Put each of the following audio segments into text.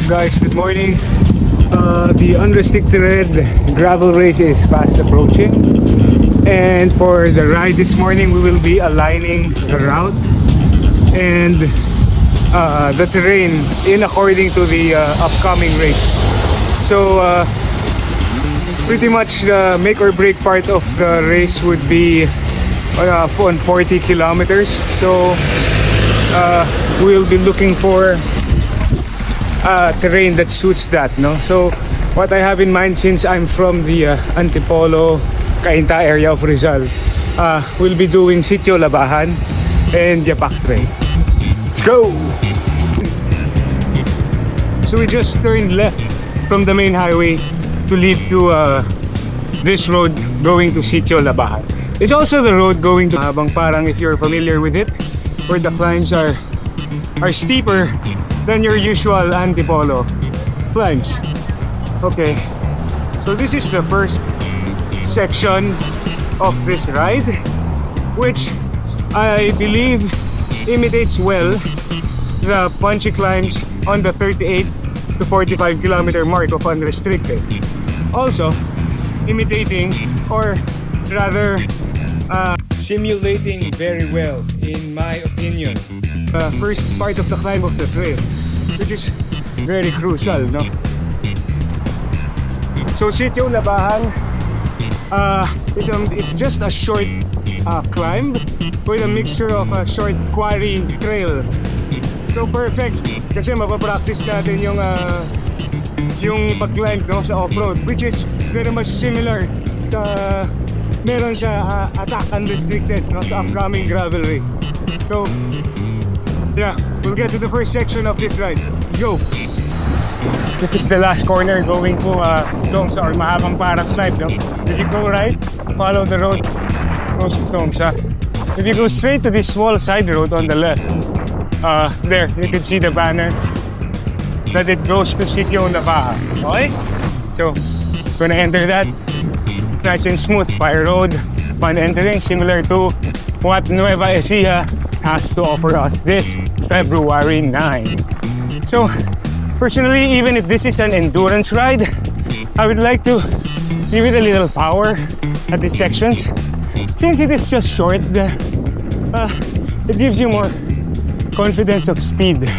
Guys, good morning. The unrestricted gravel race is fast approaching, and for the ride this morning we will be aligning the route and the terrain in according to the upcoming race. So pretty much the make or break part of the race would be on 40 kilometers. So we'll be looking for terrain that suits that, no? So what I have in mind, since I'm from the Antipolo, Cainta area of Rizal, we'll be doing Sitio Labahan and Yapak trail. Let's go! So we just turned left from the main highway to lead to this road going to Sitio Labahan. It's also the road going to Habang Parang, if you're familiar with it, where the climbs are steeper than your usual Antipolo climbs. Okay, so this is the first section of this ride, which I believe imitates well the punchy climbs on the 38 to 45 kilometer mark of unrestricted. Also imitating, or rather simulating very well, in my opinion, the first part of the climb of the trail, which is very crucial, no? So Sitio Labahan, it's just a short climb with a mixture of a short quarry trail. So perfect kasi mapapractice natin yung pag-climb, no, sa off-road, which is very much similar sa meron sa ATTCK Unrestricted, no, sa upcoming gravel race. So yeah, we'll get to the first section of this ride. Go! This is the last corner going to Domsa, or Mahabang Parang Snipe, no? If you go right, follow the road, goes to Domsa. If you go straight to this small side road on the left, there, you can see the banner that it goes to Sitio Labahan. Okay? So, gonna enter that. Nice and smooth, fire road, fun entering, similar to what Nueva Ecija has to offer us this February 9. So, personally, even if this is an endurance ride, I would like to give it a little power at these sections. Since it is just short, it gives you more confidence of speed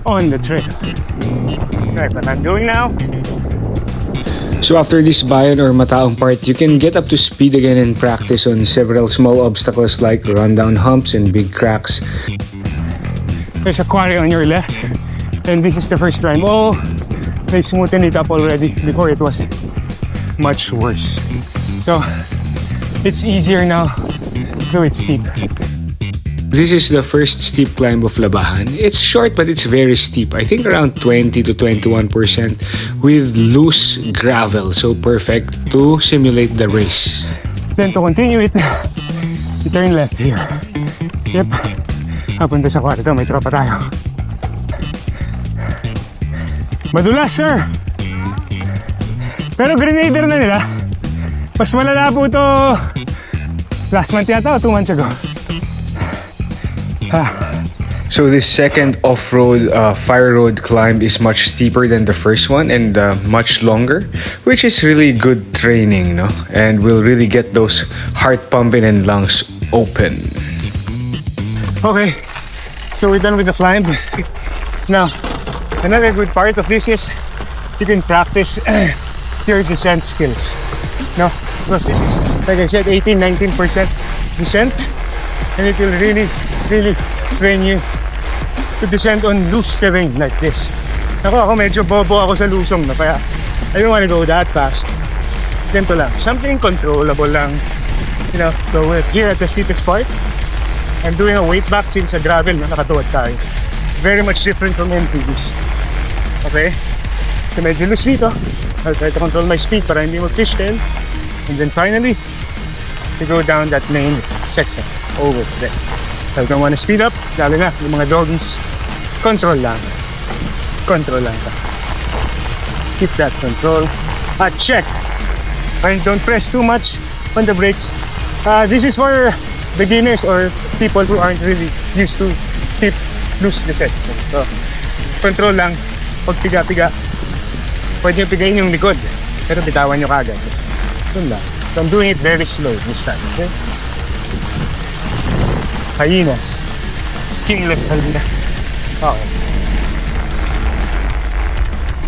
on the trail. Right, what I'm doing now. So after this bayan or mataong part, you can get up to speed again and practice on several small obstacles like rundown humps and big cracks. There's a quarry on your left, and this is the first climb. Oh, they smoothened it up already. Before it was much worse. So it's easier now, though it's steep. This is the first steep climb of Labahan. It's short but it's very steep. I think around 20 to 21% with loose gravel. So perfect to simulate the race. Then to continue it, you turn left here. Yep. Papunta sa kwarto, may tropa tayo. Madulas, sir! Pero grenader na nila. Mas malala po ito last month yata o 2 months ago. So this second off-road fire road climb is much steeper than the first one and much longer, which is really good training, no? And will really get those heart pumping and lungs open. Okay, so we're done with the climb. Now, another good part of this is you can practice your descent skills. No, because this is, like I said, 18-19% descent, and it will really train you to descend on loose terrain like this. Ako medyo bobo ako sa lusong, na kaya I don't want to go that fast. Ganito lang, something controllable lang, you know. So here at the steepest part, I'm doing a weight back since sa gravel, no, nakatuwad tayo. Very much different from MTBs. Okay, so medyo loose dito. I'll try to control my speed para hindi mag-fishtail. And then finally, to go down that main section over there. So if I want to speed up, lalo na yung mga doggies, control lang. Control lang ka. Keep that control at check. And don't press too much on the brakes. This is for beginners or people who aren't really used to steep, loose descent. So, control lang pag piga-piga, pwede nyo pigayin yung likod. Pero bitawan nyo kagad. Doon lang. So I'm doing it very slow this time, okay? Hyenas. Skinless hyenas. Okay.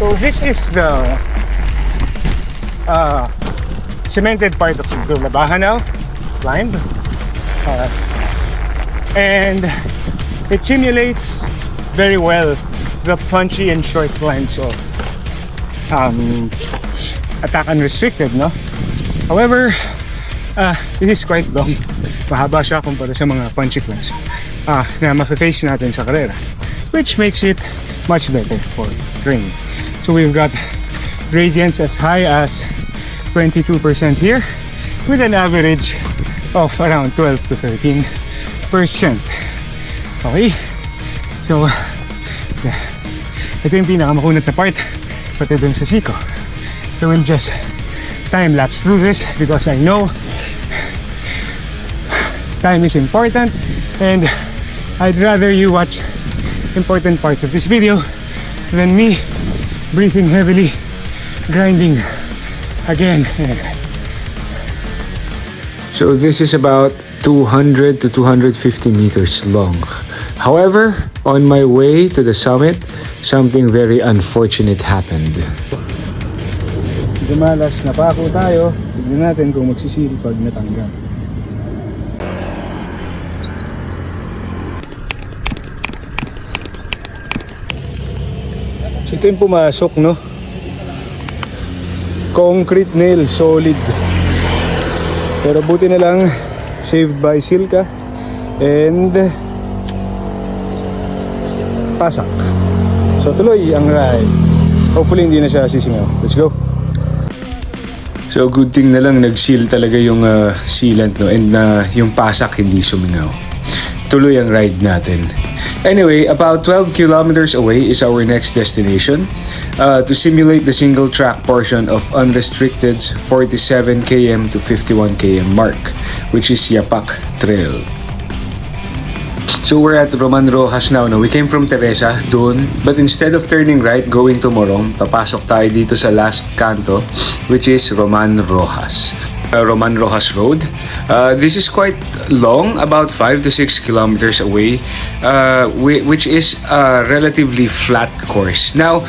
So this is the cemented part of Sitio Labahan now. Climbed. And it simulates very well the punchy and short climbs of ATTCK Unrestricted, no? However, it is quite long. Mahaba siya kumpara sa mga punchy climbs na mafe-face natin sa karera, which makes it much better for training. So we've got gradients as high as 22% here, with an average of around 12 to 13%. Okay? So, ito yung pinakamakunat na part pati dun sa siko. So we'll just time-lapse through this because I know time is important and I'd rather you watch important parts of this video than me breathing heavily, grinding again and again. So this is about 200 to 250 meters long. However, on my way to the summit, something very unfortunate happened. Dumalas na pako tayo. Tignan natin kung magsisiri pag natanggal. So ito yung pumasok, no? Concrete nail, solid. Pero buti na lang, saved by Silka and pasak. So tuloy ang ride. Hopefully hindi na siya sisingaw. Let's go. So good thing na lang nag-seal talaga yung sealant, no? And yung pasak hindi sumingaw. Tuloy ang ride natin. Anyway, about 12 kilometers away is our next destination to simulate the single track portion of Unrestricted's 47 km to 51 km mark, which is Yapak Trail. So we're at Roman Rojas now. No? We came from Teresa doon, but instead of turning right going to Morong, papasok tayo dito sa last kanto, which is Roman Rojas. Roman Rojas Road. This is quite long, about 5 to 6 kilometers away, which is a relatively flat course. Now,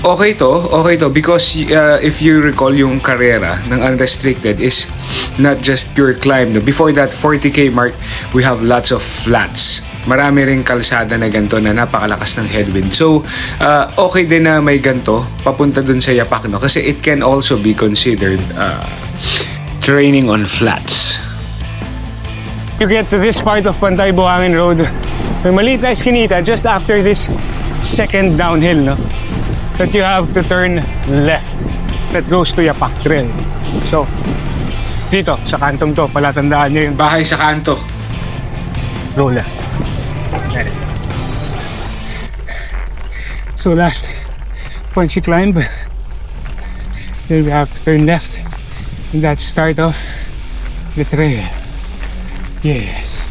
okay to because if you recall yung karera ng Unrestricted is not just pure climb. No? Before that 40k mark, we have lots of flats. Marami ring kalsada na ganito na napakalakas ng headwind. So, okay din na may ganito papunta dun sa Yapak, no? Kasi it can also be considered training on flats. You get to this part of Pantay Buhangin Road, may maliit na eskinita just after this second downhill, no? That you have to turn left. That goes to Yapak Trail. So, dito, sa kantong to, palatandaan nyo yung bahay sa kanto. Go left. So last punchy climb, then we have to turn left. And that's start of the trail. Yes.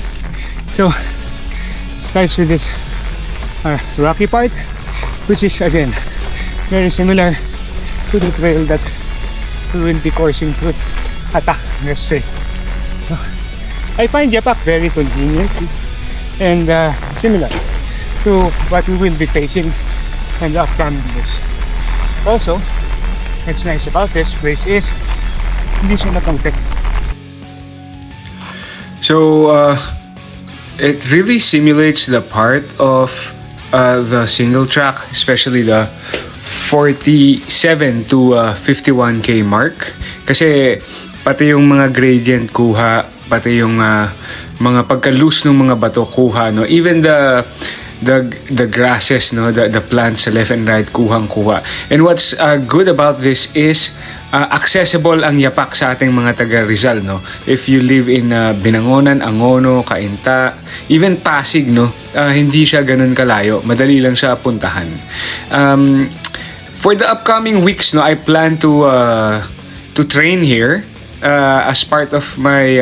So it starts with this rocky part, which is again very similar to the trail that we will be coursing through ATTCK UnrSTRKTD. I find Yapak very convenient and similar to what we will be facing in the upcoming days. Also, what's nice about this place is hindi siya matangkik. So, it really simulates the part of the single track, especially the 47 to 51k mark. Kasi pati yung mga gradient kuha, pati yung mga pagka-loose ng mga bato kuha, no? Even the grasses, no, the plants sa left and right kuhang-kuha. And what's good about this is accessible ang Yapak sa ating mga taga Rizal, no. If you live in Binangonan, Angono, Cainta, even Pasig, no, hindi siya ganun kalayo, madali lang siya puntahan. For the upcoming weeks, no, I plan to train here as part of my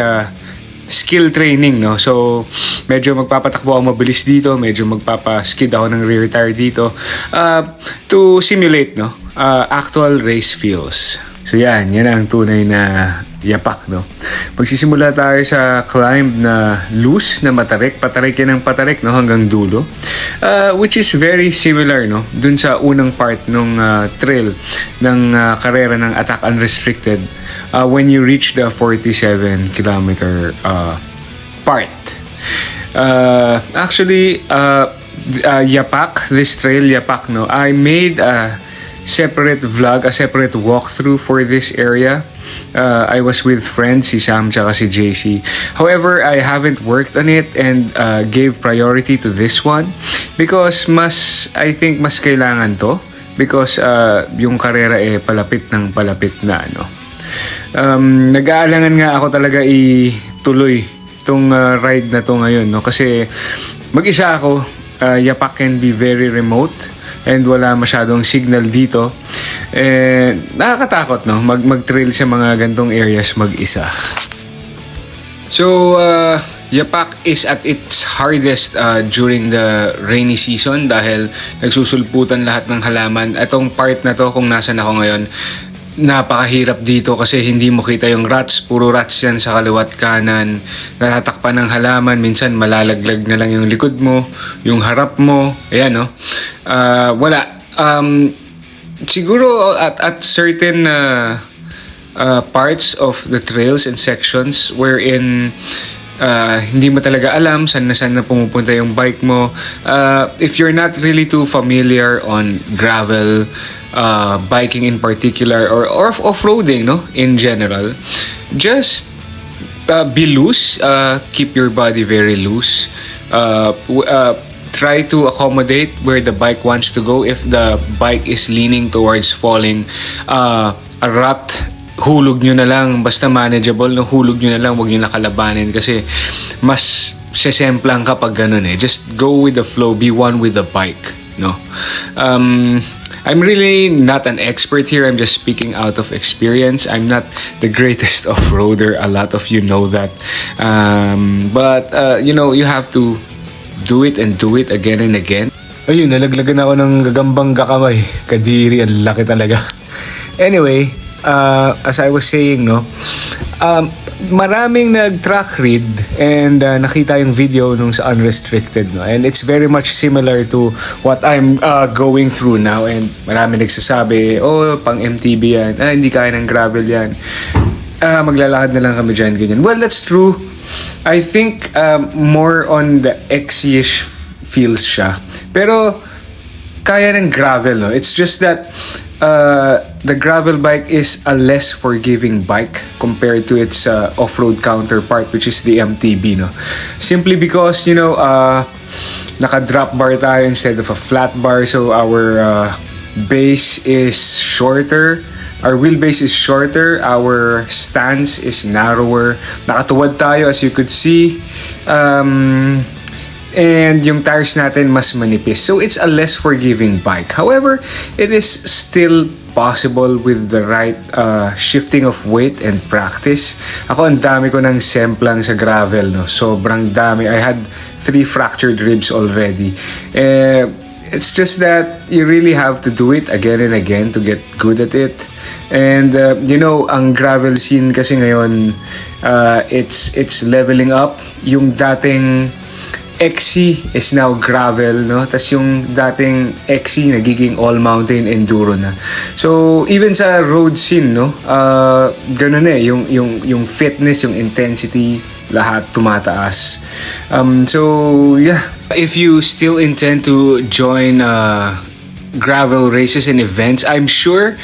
skill training, no? So, medyo magpapatakbo ako mabilis dito, medyo magpapaskid ako ng rear tire dito to simulate, no? Actual race feels. So yan ang tunay na yapak, no? Magsisimula tayo sa climb na loose, na matarik. Patarik yan ng patarik, no? Hanggang dulo. Which is very similar, no? Dun sa unang part ng trail ng karera ng ATTCK Unrestricted when you reach the 47-kilometer part. Actually, Yapak, this trail, Yapak, no? I made a separate vlog, a separate walkthrough for this area. I was with friends, si Sam tsaka si JC. However, I haven't worked on it and gave priority to this one because I think mas kailangan to because yung karera palapit ng palapit na, ano. Nag-aalangan nga ako talaga ituloy tong ride na to ngayon, no? Kasi mag-isa ako, Yapak can be very remote and wala masyadong signal dito. Nakakatakot, no? Mag-trail sa mga gantong areas mag-isa. So, Yapak is at its hardest during the rainy season dahil nagsusulputan lahat ng halaman. Itong part na to, kung nasan ako ngayon, napakahirap dito kasi hindi mo kita yung ruts. Puro ruts yan sa kaliwat kanan. Natatakpan ng halaman. Minsan malalaglag na lang yung likod mo, yung harap mo. Ayan, no? Wala. Siguro at certain parts of the trails and sections wherein hindi mo talaga alam saan na pumupunta yung bike mo. If you're not really too familiar on gravel, biking in particular, or off-roading, no, in general, just be loose. Keep your body very loose. Try to accommodate where the bike wants to go. If the bike is leaning towards falling, a rut, hulog nyo na lang. Basta manageable, no? Hulog nyo na lang. Huwag nyo nakalabanin kasi mas sesemplang kapag ganun eh. Just go with the flow. Be one with the bike, no? I'm really not an expert here. I'm just speaking out of experience. I'm not the greatest off-roader. A lot of you know that. But you know, you have to do it and do it again and again. Ayun, nalaglagan ako ng gagambang gakamay. Kadiri, ang laki talaga. Anyway, as I was saying, no, maraming nag-track read and nakita yung video nung sa Unrestricted, no, and it's very much similar to what I'm going through now. And marami nagsasabi, oh, pang MTB yan, hindi kaya ng gravel yan, maglalakad na lang kami dyan, ganyan. Well, that's true. I think more on the XC-ish feels siya, pero kaya ng gravel, no? It's just that the gravel bike is a less forgiving bike compared to its off-road counterpart, which is the MTB, no? Simply because, you know, naka-drop bar tayo instead of a flat bar, so our base is shorter. Our wheelbase is shorter, our stance is narrower. Nakatuwad tayo, as you could see. And yung tires natin mas manipis. So it's a less forgiving bike. However, it is still possible with the right shifting of weight and practice. Ako, ang dami ko ng semplang sa gravel, no? Sobrang dami. I had 3 fractured ribs already. It's just that you really have to do it again and again to get good at it. And you know, ang gravel scene kasi ngayon, it's leveling up. Yung dating XC is now gravel, no? Tas yung dating XC nagiging all mountain enduro na. So even sa road scene, no, ganun eh, yung fitness, yung intensity, lahat tumataas. So yeah, if you still intend to join gravel races and events, I'm sure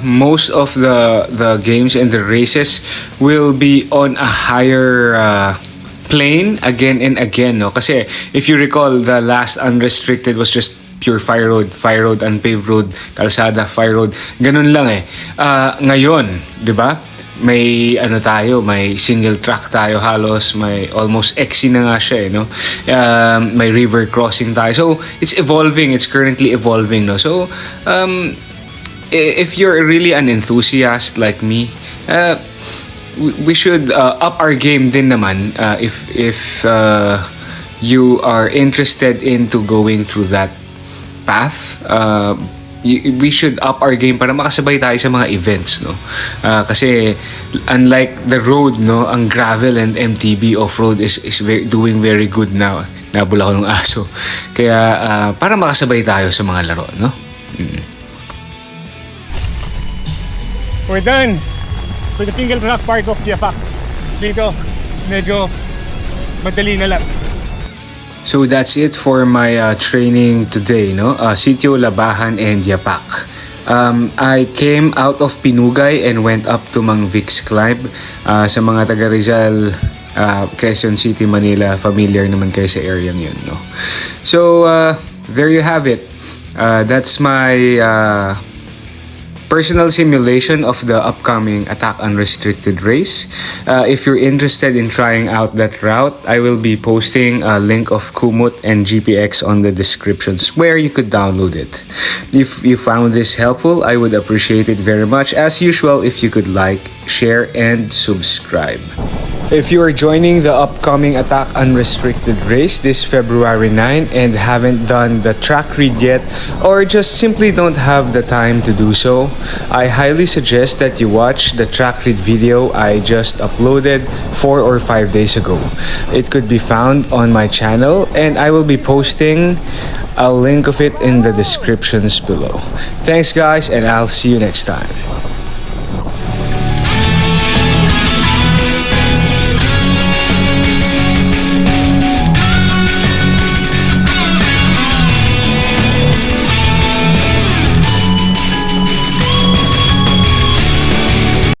most of the games and the races will be on a higher plane again and again, no? Kasi if you recall, the last Unrestricted was just pure fire road, unpaved road, kalsada, fire road, ganun lang eh. Ngayon, di ba, may ano tayo, may single track tayo halos, may almost XC na nga siya eh, no? May river crossing tayo, so it's evolving, it's currently evolving, no? So if you're really an enthusiast like me, we should up our game din naman if you are interested into going through that path. We should up our game para makasabay tayo sa mga events, no? Kasi unlike the road, no, ang gravel and MTB off-road is doing very good now. Nabula ko ng aso. Kaya para makasabay tayo sa mga laro, no? We're done with the single track part of Yapak. Dito, medyo madali na lang. So that's it for my training today, no? Sitio Labahan and Yapak. I came out of Pinugay and went up to Mang Vic's Climb. Sa mga taga Rizal, Quezon City, Manila, familiar naman kayo sa area yun, no? So there you have it. That's my personal simulation of the upcoming ATTCK Unrestricted race. If you're interested in trying out that route, I will be posting a link of Kumut and GPX on the descriptions where you could download it. If you found this helpful, I would appreciate it very much. As usual, if you could like, share, and subscribe. If you are joining the upcoming ATTCK Unrestricted race this February 9 and haven't done the track read yet, or just simply don't have the time to do so, I highly suggest that you watch the track read video I just uploaded 4 or 5 days ago. It could be found on my channel, and I will be posting a link of it in the descriptions below. Thanks guys, and I'll see you next time.